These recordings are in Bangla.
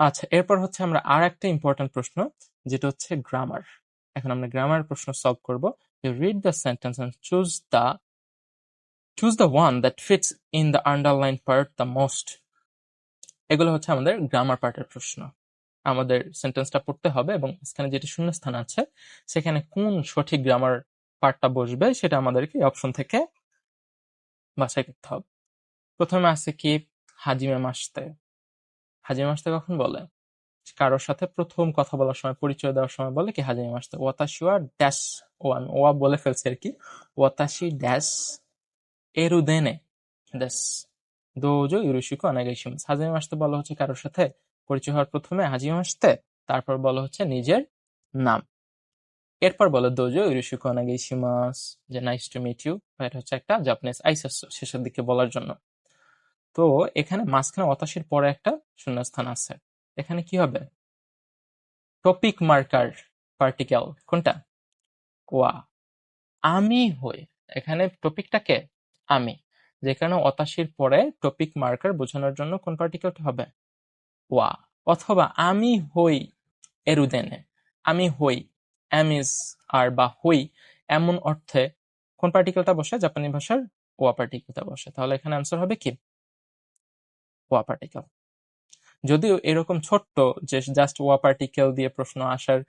আচ্ছা, এরপর হচ্ছে আমরা আর একটা ইম্পর্টেন্ট প্রশ্ন, যেটা হচ্ছে গ্রামার। এখন আমরা গ্রামার প্রশ্ন সলভ করব। Read the sentence and choose the one that fits in the underline part the most. এগুলো হচ্ছে আমাদের গ্রামার পার্টের প্রশ্ন। আমাদের সেন্টেন্সটা পড়তে হবে এবং এখানে যেটি শূন্যস্থান আছে সেখানে কোন সঠিক গ্রামার পার্টটা বসবে সেটা আমাদেরকে অপশন থেকে বাছাই করতে হবে। প্রথমে আছে কি হাজিমে মাসতে। হাজিমে মাসতে কখন বলে? কারোর সাথে প্রথম কথা বলার সময়, পরিচয় দেওয়ার সময় বলে কি হাজিমে মাসতে। ওয়াতাশি ওয়া ড্যাশ, ও আমি ওয়া বলে ফেলছি আর কি। ওয়াতাশি ড্যাশ এরুদেনে দেশ দোজো ইউরোশিকো আনাগাইশিমাস। হাজিমে মাসতে বলা হচ্ছে কারোর সাথে পরিচয় হওয়ার প্রথমে হাজিমে মাসতে, তারপর বলা হচ্ছে নিজের নাম, এরপর বলো দোজো ইউরোশিকো আনাগাইশিমাস, যে নাইস টু মিট ইউ। এটা হচ্ছে একটা জাপানিজ আইসাসো শেষের দিকে বলার জন্য। তো এখানে মাঝখানে ওয়াতাশির পরে একটা শূন্যস্থান আছে। এখানে কি হবে? টপিক মার্কার পার্টিকেল কোনটা? ওয়া। আমি হই, এখানে টপিকটাকে আমি, যেখানে অতাশির পরে টপিক মার্কার বোঝানোর জন্য কোন পার্টিকেলটা হবে? ওয়া। অথবা আমি হই এরুদেনে, আমি হই অ্যামিজ আর বা হই এমন অর্থে কোন পার্টিকেলটা বসে? জাপানি ভাষার ওয়া পার্টিকেলটা বসে। তাহলে এখানে আনসার হবে কি? ওয়া পার্টিকেল। যদিও এরকম ছোট্ট যে জাস্ট ওয়া পার্টিকেল দিয়ে প্রশ্ন আসার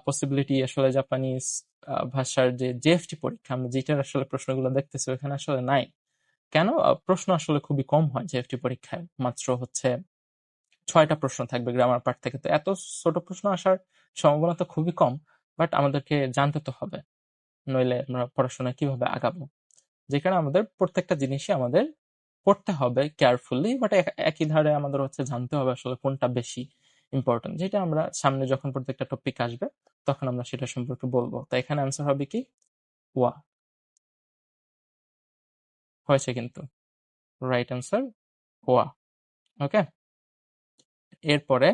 পসিবিলিটি আসলে জাপানিজ ভাষার যে জেএফটি পরীক্ষা, আমরা যেটার আসলে প্রশ্নগুলো দেখতেছি ওখানে আসলে নাই। কেন? প্রশ্ন আসলে খুবই কম হয় জেএফটি পরীক্ষায়, মাত্র হচ্ছে 6টা প্রশ্ন থাকবে গ্রামার পার্ট থেকে। তো এত ছোট প্রশ্ন আসার সম্ভাবনা তো খুবই কম, বাট আমাদেরকে জানতে তো হবে, নইলে আমরা পড়াশোনায় কিভাবে আগাবো। যেখানে আমাদের প্রত্যেকটা জিনিসই আমাদের পড়তে হবে কেয়ারফুলি, বাট একই ধারে আমাদের হচ্ছে জানতে হবে আসলে কোনটা বেশি ইম্পর্টেন্ট, যেটা আমরা সামনে যখন প্রত্যেকটা টপিক আসবে তখন আমরা সেটা সম্পর্কে বলবো। তো এখানে আনসার হবে কি? ওয়া। হয়েছে কিন্তু, রাইট আনসার ওয়া। ওকে, এরপরে